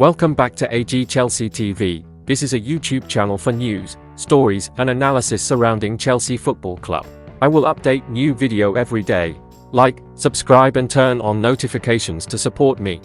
Welcome back to AG Chelsea TV. This is a YouTube channel for news, stories, and analysis surrounding Chelsea Football Club. I will update new video every day. Like, subscribe and turn on notifications to support me.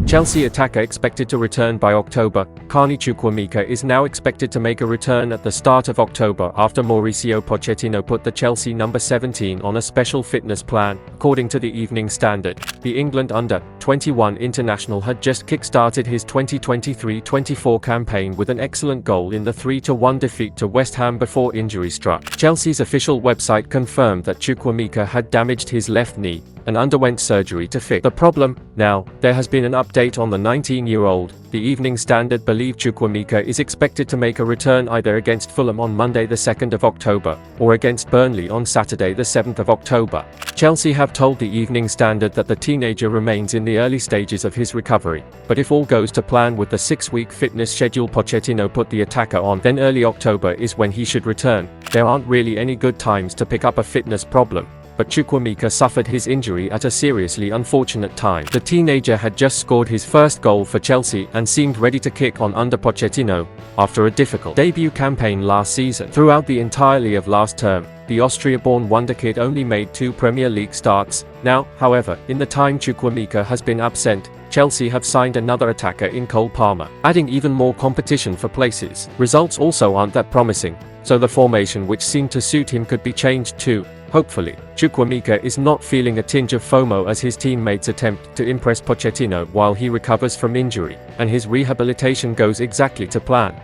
Chelsea attacker expected to return by October. Carney Chukwuemeka is now expected to make a return at the start of October after Mauricio Pochettino put the Chelsea number 17 on a special fitness plan, according to the Evening Standard. The England under-21 international had just kick-started his 2023-24 campaign with an excellent goal in the 3-1 defeat to West Ham before injury struck. Chelsea's official website confirmed that Chukwuemeka had damaged his left knee and underwent surgery to fix the problem. Now, there has been an update on the 19-year-old. The Evening Standard believe Chukwuemeka is expected to make a return either against Fulham on Monday the 2nd of October, or against Burnley on Saturday the 7th of October. Chelsea have told the Evening Standard that the teenager remains in the early stages of his recovery, but if all goes to plan with the 6-week fitness schedule Pochettino put the attacker on, then early October is when he should return. There aren't really any good times to pick up a fitness problem, but Chukwuemeka suffered his injury at a seriously unfortunate time. The teenager had just scored his first goal for Chelsea and seemed ready to kick on under Pochettino, after a difficult debut campaign last season. Throughout the entirety of last term, the Austria-born Wonderkid only made 2 Premier League starts. Now, however, in the time Chukwuemeka has been absent, Chelsea have signed another attacker in Cole Palmer, adding even more competition for places. Results also aren't that promising, so the formation which seemed to suit him could be changed too. Hopefully, Chukwuemeka is not feeling a tinge of FOMO as his teammates attempt to impress Pochettino while he recovers from injury, and his rehabilitation goes exactly to plan.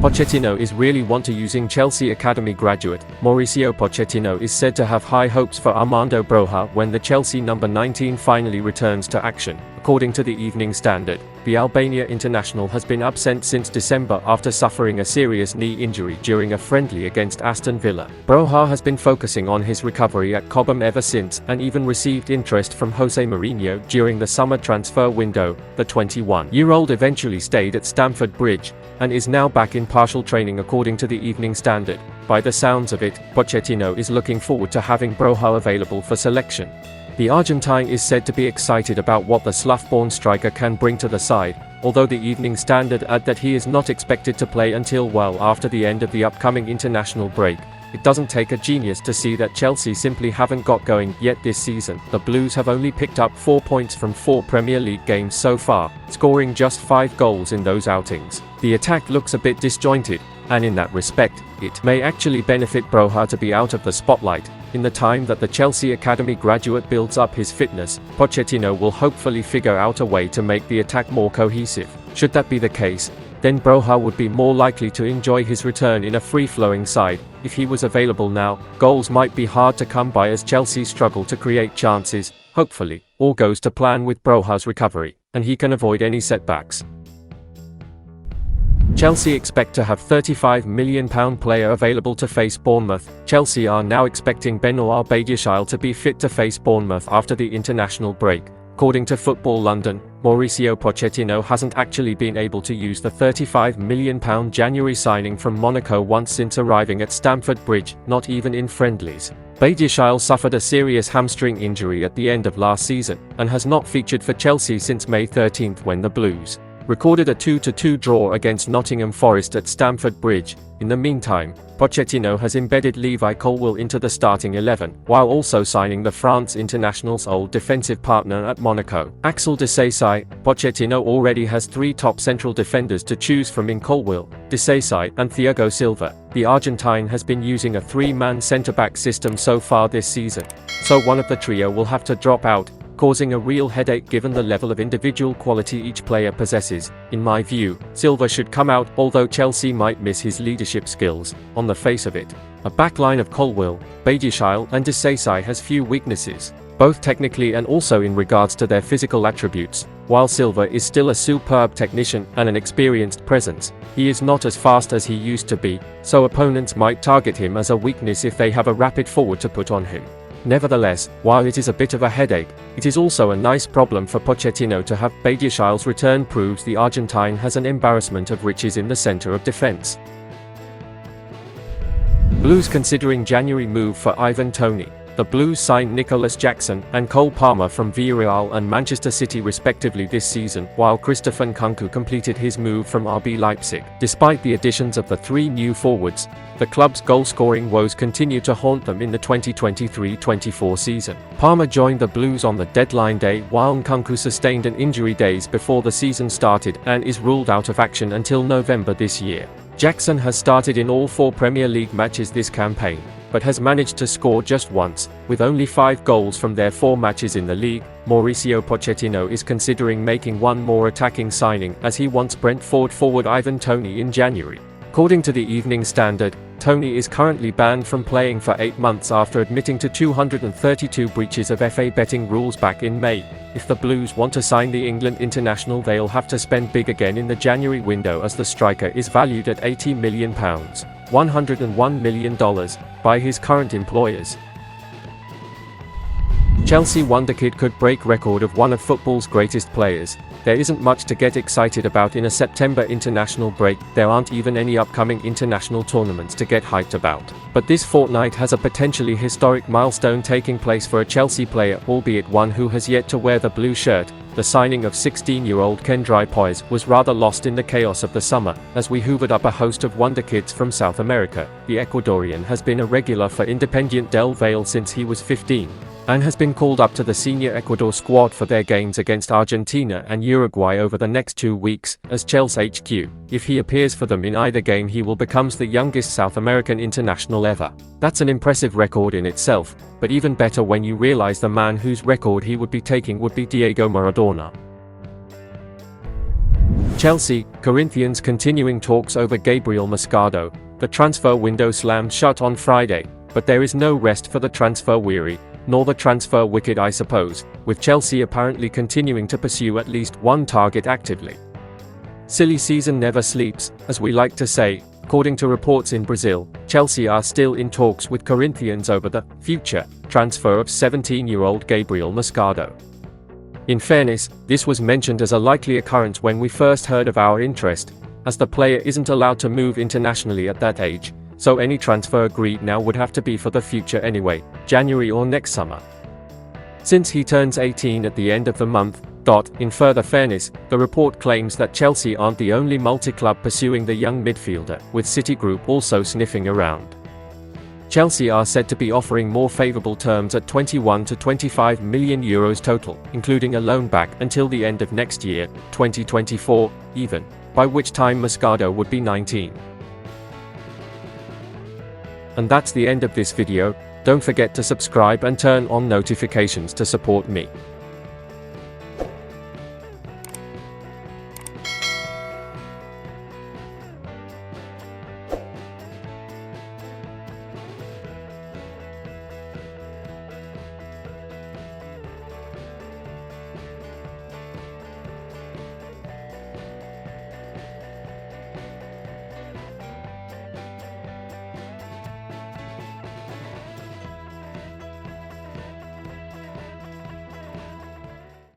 Pochettino is really want to using Chelsea Academy graduate. Mauricio Pochettino is said to have high hopes for Armando Broja when the Chelsea number 19 finally returns to action. According to the Evening Standard, the Albania international has been absent since December after suffering a serious knee injury during a friendly against Aston Villa. Broja has been focusing on his recovery at Cobham ever since and even received interest from Jose Mourinho during the summer transfer window. The 21-year-old eventually stayed at Stamford Bridge and is now back in partial training according to the Evening Standard. By the sounds of it, Pochettino is looking forward to having Broja available for selection. The Argentine is said to be excited about what the Slough-born striker can bring to the side, although the Evening Standard add that he is not expected to play until well after the end of the upcoming international break. It doesn't take a genius to see that Chelsea simply haven't got going yet this season. The Blues have only picked up 4 points from 4 Premier League games so far, scoring just 5 goals in those outings. The attack looks a bit disjointed, and in that respect, it may actually benefit Broja to be out of the spotlight. In the time that the Chelsea Academy graduate builds up his fitness, Pochettino will hopefully figure out a way to make the attack more cohesive. Should that be the case, then Broja would be more likely to enjoy his return in a free-flowing side. If he was available now, goals might be hard to come by as Chelsea struggle to create chances. Hopefully, all goes to plan with Broja's recovery, and he can avoid any setbacks. Chelsea expect to have £35 million player available to face Bournemouth. Chelsea are now expecting Benoit Badiashile to be fit to face Bournemouth after the international break. According to Football London, Mauricio Pochettino hasn't actually been able to use the £35 million January signing from Monaco once since arriving at Stamford Bridge, not even in friendlies. Badiashile suffered a serious hamstring injury at the end of last season, and has not featured for Chelsea since May 13 when the Blues recorded a 2-2 draw against Nottingham Forest at Stamford Bridge. In the meantime, Pochettino has embedded Levi Colwill into the starting 11, while also signing the France international's old defensive partner at Monaco, Axel Disasi. Pochettino already has 3 top central defenders to choose from in Colwill, Disasi, and Thiago Silva. The Argentine has been using a 3-man centre-back system so far this season, so one of the trio will have to drop out, causing a real headache given the level of individual quality each player possesses. In my view, Silva should come out, although Chelsea might miss his leadership skills. On the face of it, a backline of Colwill, Badiashile and Disasi has few weaknesses, both technically and also in regards to their physical attributes. While Silva is still a superb technician and an experienced presence, he is not as fast as he used to be, so opponents might target him as a weakness if they have a rapid forward to put on him. Nevertheless, while it is a bit of a headache, it is also a nice problem for Pochettino to have. Badiashile's return proves the Argentine has an embarrassment of riches in the center of defense. Blues considering January move for Ivan Toney. The Blues signed Nicolas Jackson and Cole Palmer from Villarreal and Manchester City respectively this season, while Christopher Nkunku completed his move from RB Leipzig. Despite the additions of the 3 new forwards, the club's goal-scoring woes continue to haunt them in the 2023-24 season. Palmer joined the Blues on the deadline day, while Nkunku sustained an injury days before the season started and is ruled out of action until November this year. Jackson has started in all 4 Premier League matches this campaign, but has managed to score just once, with only 5 goals from their 4 matches in the league. Mauricio Pochettino is considering making one more attacking signing, as he wants Brentford forward Ivan Toney in January. According to the Evening Standard, Toney is currently banned from playing for 8 months after admitting to 232 breaches of FA betting rules back in May. If the Blues want to sign the England international, they'll have to spend big again in the January window, as the striker is valued at £80 million, $101 million, by his current employers. Chelsea Wonderkid could break record of one of football's greatest players. There isn't much to get excited about in a September international break. There aren't even any upcoming international tournaments to get hyped about. But this fortnight has a potentially historic milestone taking place for a Chelsea player, albeit one who has yet to wear the blue shirt. The signing of 16-year-old Kendry Poise was rather lost in the chaos of the summer, as we hoovered up a host of wonderkids from South America. The Ecuadorian has been a regular for Independiente del Valle since he was 15, and has been called up to the senior Ecuador squad for their games against Argentina and Uruguay over the next 2 weeks, as Chelsea HQ. If he appears for them in either game, he will become the youngest South American international ever. That's an impressive record in itself, but even better when you realize the man whose record he would be taking would be Diego Maradona. Chelsea, Corinthians continuing talks over Gabriel Moscato. The transfer window slammed shut on Friday, but there is no rest for the transfer weary, nor the transfer wicked, I suppose, with Chelsea apparently continuing to pursue at least one target actively. Silly season never sleeps, as we like to say. According to reports in Brazil, Chelsea are still in talks with Corinthians over the future transfer of 17-year-old Gabriel Moscato. In fairness, this was mentioned as a likely occurrence when we first heard of our interest, as the player isn't allowed to move internationally at that age, so any transfer agreed now would have to be for the future anyway, January or next summer. Since he turns 18 at the end of the month. In further fairness, the report claims that Chelsea aren't the only multi-club pursuing the young midfielder, with Citigroup also sniffing around. Chelsea are said to be offering more favourable terms at 21 to 25 million euros total, including a loan back until the end of next year, 2024, even, by which time Moscato would be 19. And that's the end of this video. Don't forget to subscribe and turn on notifications to support me.